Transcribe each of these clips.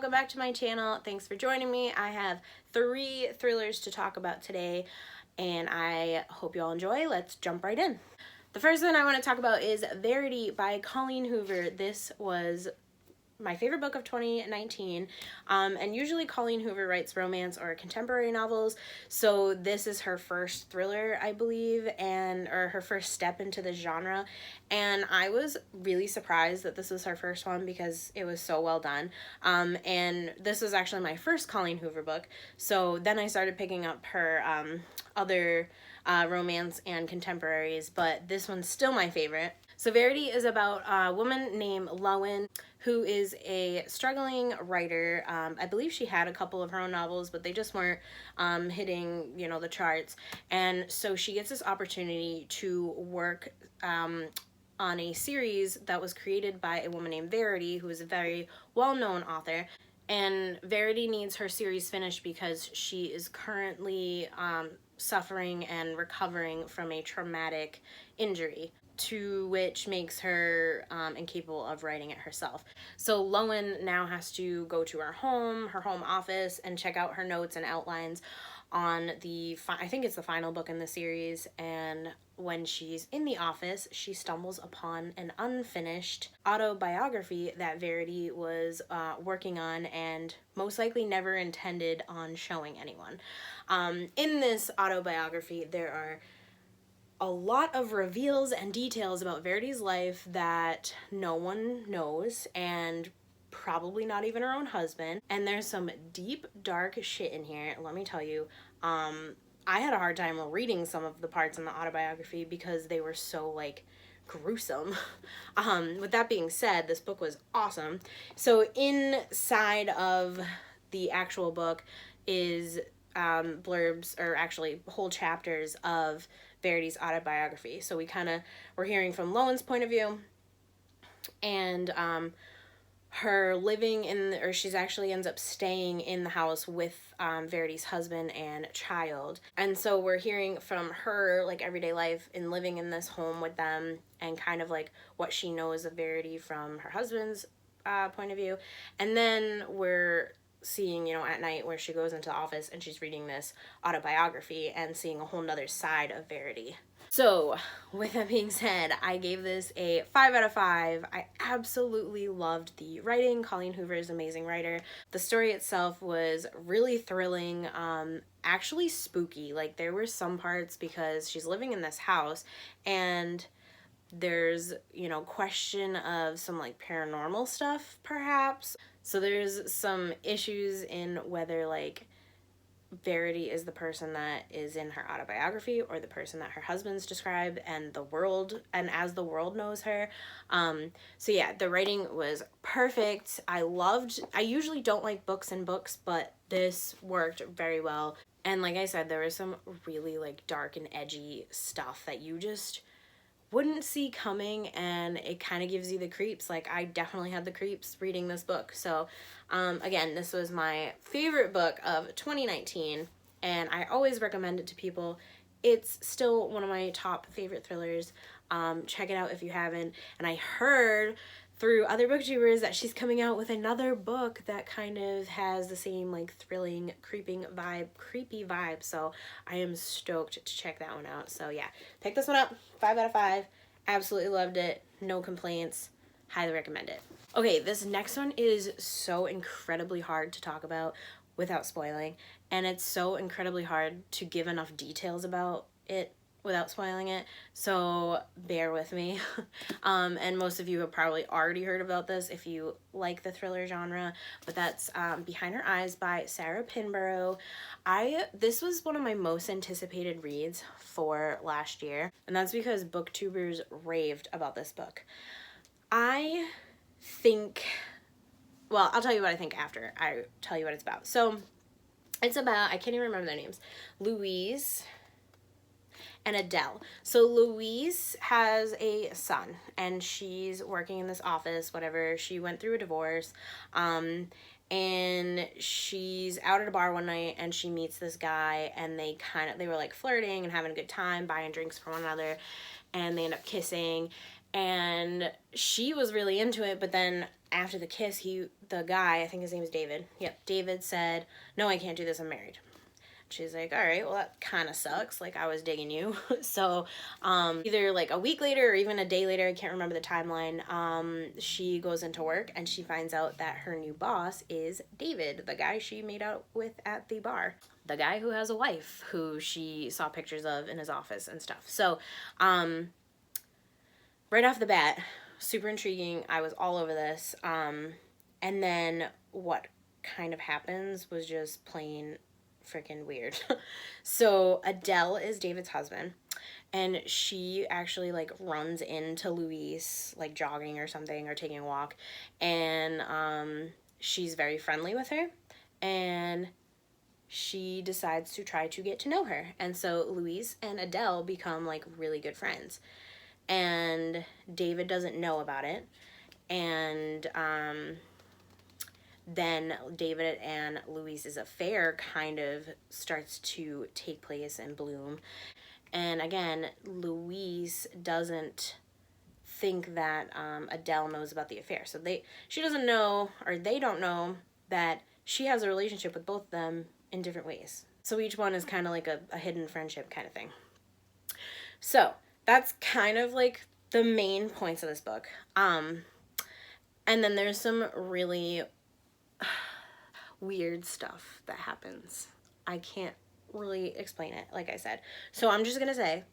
welcome back to my channel. Thanks for joining me. I have 3 thrillers to talk about today, and I hope you all enjoy. Let's jump right in. The first one I want to talk about is Verity by Colleen Hoover. This was my favorite book of 2019, and usually Colleen Hoover writes romance or contemporary novels, so this is her first thriller, I believe, or her first step into the genre, and I was really surprised that this was her first one because it was so well done, and this was actually my first Colleen Hoover book, so then I started picking up her other romance and contemporaries, but this one's still my favorite. So Verity is about a woman named Lowen who is a struggling writer. I believe she had a couple of her own novels, but they just weren't hitting, the charts. And so she gets this opportunity to work on a series that was created by a woman named Verity, who is a very well-known author. And Verity needs her series finished because she is currently suffering and recovering from a traumatic injury, to which makes her incapable of writing it herself. So Lowen now has to go to her home office, and check out her notes and outlines on I think it's the final book in the series, and when she's in the office, she stumbles upon an unfinished autobiography that Verity was working on and most likely never intended on showing anyone. In this autobiography, there are a lot of reveals and details about Verity's life that no one knows, and probably not even her own husband. And there's some deep, dark shit in here, let me tell you. I had a hard time reading some of the parts in the autobiography because they were so, gruesome. With that being said, this book was awesome. So inside of the actual book is blurbs, or actually whole chapters of Verity's autobiography. So we're hearing from Lowen's point of view, and her living or she's actually ends up staying in the house with Verity's husband and child. And so we're hearing from her everyday life in living in this home with them, and kind of what she knows of Verity from her husband's point of view. And then we're seeing, at night, where she goes into the office and she's reading this autobiography and seeing a whole nother side of Verity. So with that being said, I gave this a 5 out of 5. I absolutely loved the writing. Colleen Hoover is an amazing writer. The story itself was really thrilling, actually spooky. There were some parts, because she's living in this house and there's, question of some paranormal stuff perhaps. So there's some issues in whether Verity is the person that is in her autobiography or the person that her husband's described, and as the world knows her. So yeah, the writing was perfect. I usually don't like books and books, but this worked very well. And like I said, there was some really dark and edgy stuff that you just wouldn't see coming, and it kind of gives you the creeps. I definitely had the creeps reading this book. So again, this was my favorite book of 2019, and I always recommend it to people. It's still one of my top favorite thrillers. Check it out if you haven't. And I heard through other booktubers that she's coming out with another book that kind of has the same thrilling, creepy vibe. So I am stoked to check that one out. So yeah, pick this one up. 5 out of 5. Absolutely loved it. No complaints. Highly recommend it. Okay, this next one is so incredibly hard to talk about without spoiling, and it's so incredibly hard to give enough details about it without spoiling it, so bear with me. And most of you have probably already heard about this if you like the thriller genre, but that's Behind Her Eyes by Sarah Pinborough. This was one of my most anticipated reads for last year, and that's because booktubers raved about this book. I'll tell you what I think after I tell you what it's about. So it's about, I can't even remember their names, Louise and Adele. So Louise has a son, and she's working in this office, whatever. She went through a divorce, and she's out at a bar one night, and she meets this guy, and they were flirting and having a good time, buying drinks for one another, and they end up kissing, and she was really into it, but then after the kiss, the guy, I think his name is David. Yep, David said, "No, I can't do this. I'm married." She's like, all right, well, that kind of sucks. Like, I was digging you. So, either like a week later or even a day later, I can't remember the timeline, she goes into work and she finds out that her new boss is David, the guy she made out with at the bar. The guy who has a wife who she saw pictures of in his office and stuff. So, right off the bat, super intriguing. I was all over this. And then what kind of happens was just plain freaking weird. So Adele is David's husband, and she actually like runs into Louise like jogging or something or taking a walk, and she's very friendly with her, and she decides to try to get to know her. And so Louise and Adele become like really good friends, and David doesn't know about it. And then David and Louise's affair kind of starts to take place and bloom. And again, Louise doesn't think that Adele knows about the affair. So she doesn't know, or they don't know, that she has a relationship with both of them in different ways. So each one is kind of like a hidden friendship kind of thing. So that's kind of like the main points of this book. And then there's some really weird stuff that happens. I can't really explain it, like I said. So I'm just gonna say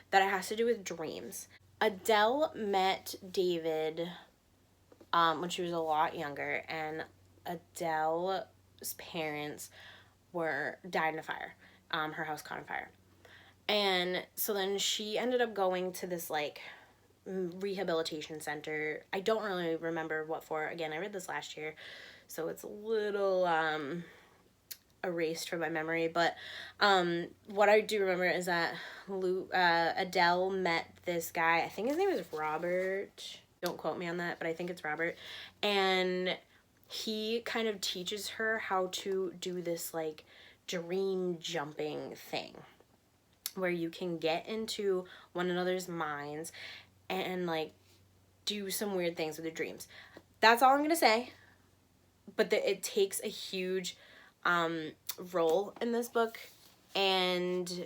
that it has to do with dreams. Adele met David when she was a lot younger, and Adele's parents died in a fire. Her house caught on fire. And so then she ended up going to this like rehabilitation center. I don't really remember what for. Again, I read this last year, so it's a little erased from my memory. But what I do remember is that Adele met this guy. I think his name is Robert. Don't quote me on that, but I think it's Robert. And he kind of teaches her how to do this like dream jumping thing, where you can get into one another's minds and like do some weird things with your dreams. That's all I'm gonna say. But it takes a huge role in this book, and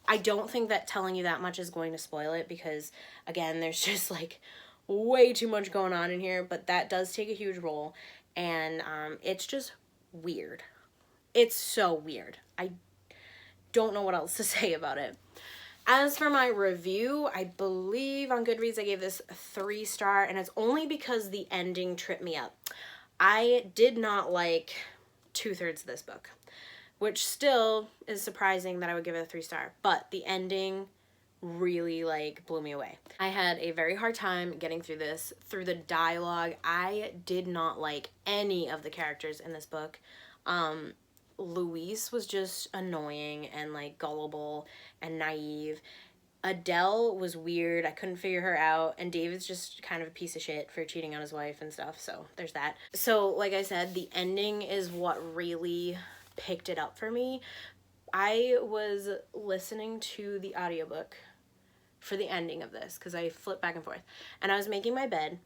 I don't think that telling you that much is going to spoil it, because again, there's just like way too much going on in here. But that does take a huge role, and it's just weird. It's so weird. I don't know what else to say about it. As for my review, I believe on Goodreads I gave this 3-star, and it's only because the ending tripped me up. I did not like 2/3 of this book, which still is surprising that I would give it a 3-star, but the ending really like blew me away. I had a very hard time getting through this. Through the dialogue, I did not like any of the characters in this book. Louise was just annoying and like gullible and naive. Adele was weird. I couldn't figure her out. And David's just kind of a piece of shit for cheating on his wife and stuff. So there's that. So like I said, the ending is what really picked it up for me. I was listening to the audiobook for the ending of this because I flipped back and forth. And I was making my bed.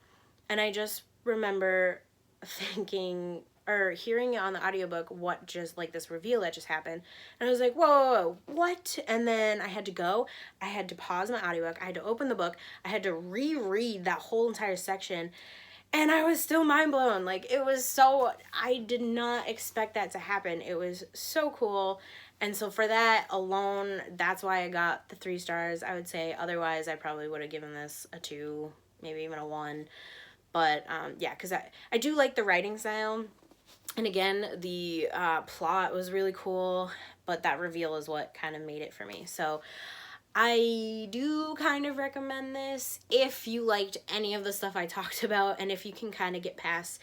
And I just remember thinking, or hearing it on the audiobook, what just like this reveal that just happened. And I was like, whoa, what? And then I had to pause my audiobook. I had to open the book. I had to reread that whole entire section. And I was still mind blown. Like, it was so, I did not expect that to happen. It was so cool. And so for that alone, that's why I got the 3 stars, I would say. Otherwise, I probably would have given this a 2, maybe even a 1. But yeah, because I do like the writing style. And again, the plot was really cool, but that reveal is what kind of made it for me. So I do kind of recommend this if you liked any of the stuff I talked about, and if you can kind of get past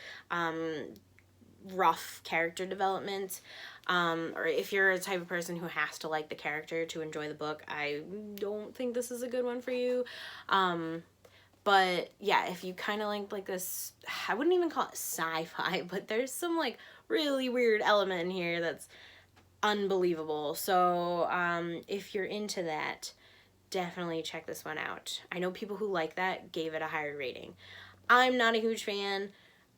rough character development, or if you're a type of person who has to like the character to enjoy the book. I don't think this is a good one for you. But yeah, if you kind of like this, I wouldn't even call it sci-fi, but there's some like really weird element in here that's unbelievable. So if you're into that, definitely check this one out. I know people who like that gave it a higher rating. I'm not a huge fan.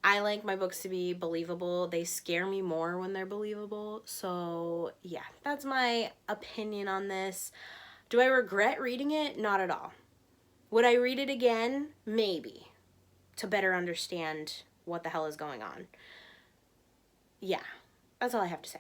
I like my books to be believable. They scare me more when they're believable. So yeah, that's my opinion on this. Do I regret reading it? Not at all. Would I read it again? Maybe. To better understand what the hell is going on. Yeah, that's all I have to say.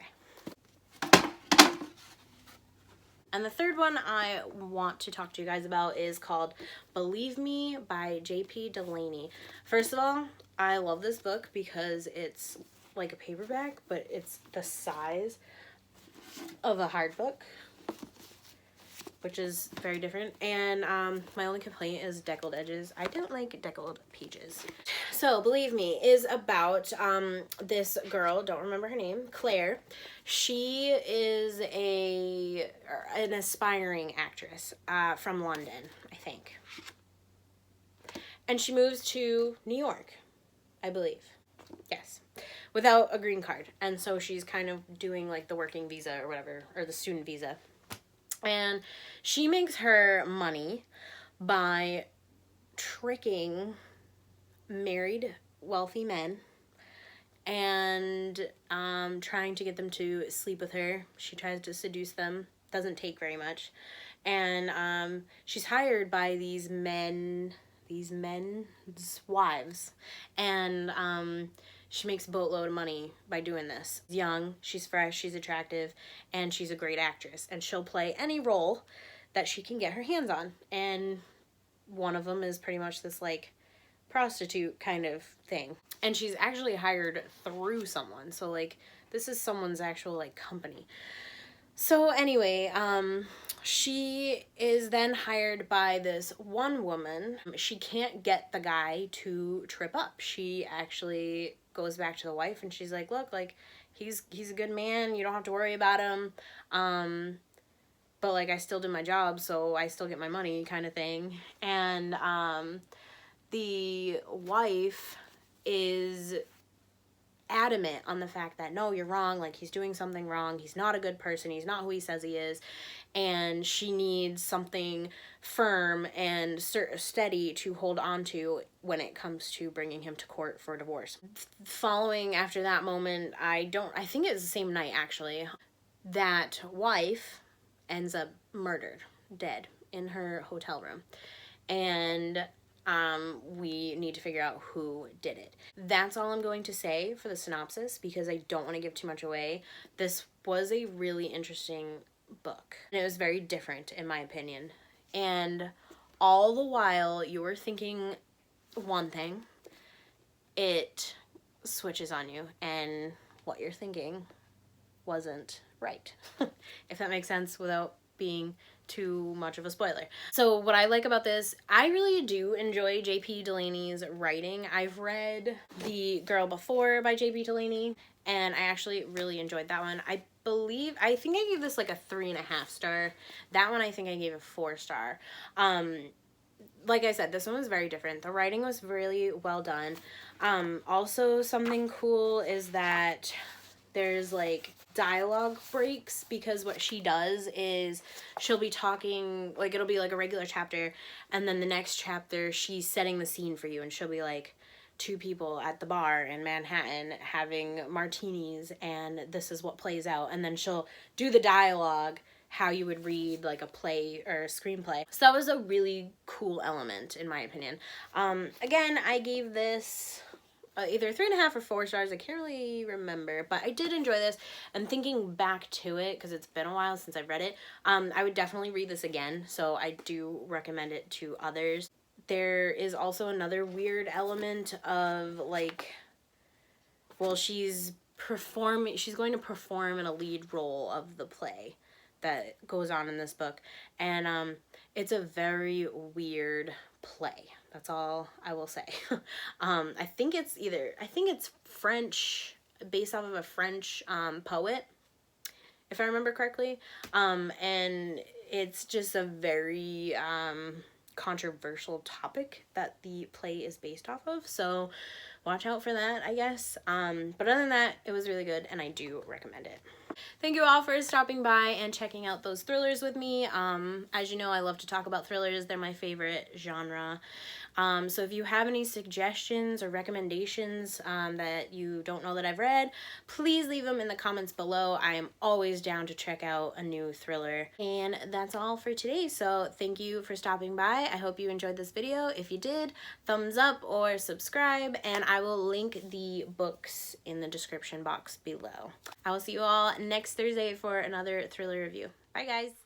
And the third one I want to talk to you guys about is called Believe Me by J.P. Delaney. First of all, I love this book because it's like a paperback, but it's the size of a hard book, which is very different. And my only complaint is deckled edges. I don't like deckled pages. So, Believe Me is about this girl, don't remember her name, Claire. She is an aspiring actress from London, I think. And she moves to New York, I believe. Yes. Without a green card. And so she's kind of doing like the working visa or whatever, or the student visa. And she makes her money by tricking married wealthy men and trying to get them to sleep with her. She tries to seduce them. Doesn't take very much. And she's hired by these men's wives. And she makes a boatload of money by doing this. She's young, she's fresh, she's attractive, and she's a great actress. And she'll play any role that she can get her hands on. And one of them is pretty much this, like, prostitute kind of thing. And she's actually hired through someone. So, like, this is someone's actual, like, company. So, anyway, she is then hired by this one woman. She can't get the guy to trip up. She actually goes back to the wife and she's like, look, like, he's a good man. You don't have to worry about him. But, like, I still do my job, so I still get my money kind of thing. And the wife is adamant on the fact that, no, you're wrong, like, he's doing something wrong, he's not a good person, he's not who he says he is, and she needs something firm and steady to hold on to when it comes to bringing him to court for divorce. Following after that moment, I think it was the same night, actually, that wife ends up murdered, dead, in her hotel room. And we need to figure out who did it. That's all I'm going to say for the synopsis because I don't want to give too much away. This was a really interesting book. And it was very different in my opinion. And all the while you were thinking one thing, it switches on you and what you're thinking wasn't right. If that makes sense without being too much of a spoiler. So what I like about this, I really do enjoy J.P. Delaney's writing. I've read The Girl Before by J.P. Delaney, and I actually really enjoyed that one. I think I gave this like a 3.5 star. That one I think I gave a 4 star. Like I said, this one was very different. The writing was really well done. Also something cool is that there's like dialogue breaks because what she does is she'll be talking, like it'll be like a regular chapter and then the next chapter she's setting the scene for you and she'll be like, two people at the bar in Manhattan having martinis and this is what plays out, and then she'll do the dialogue how you would read like a play or a screenplay. So that was a really cool element in my opinion. Again, I gave this either 3.5 or 4 stars. I can't really remember, but I did enjoy this. And thinking back to it, because it's been a while since I've read it, I would definitely read this again. So I do recommend it to others. There is also another weird element of like, well, she's going to perform in a lead role of the play that goes on in this book. And it's a very weird play. That's all I will say. I think it's French, based off of a French poet, if I remember correctly. And it's just a very controversial topic that the play is based off of. So watch out for that, I guess. But other than that, it was really good and I do recommend it. Thank you all for stopping by and checking out those thrillers with me. As you know, I love to talk about thrillers. They're my favorite genre. So if you have any suggestions or recommendations that you don't know that I've read, please leave them in the comments below. I am always down to check out a new thriller. And that's all for today. So thank you for stopping by. I hope you enjoyed this video. If you did, thumbs up or subscribe, and I will link the books in the description box below. I will see you all next Thursday for another thriller review. Bye guys.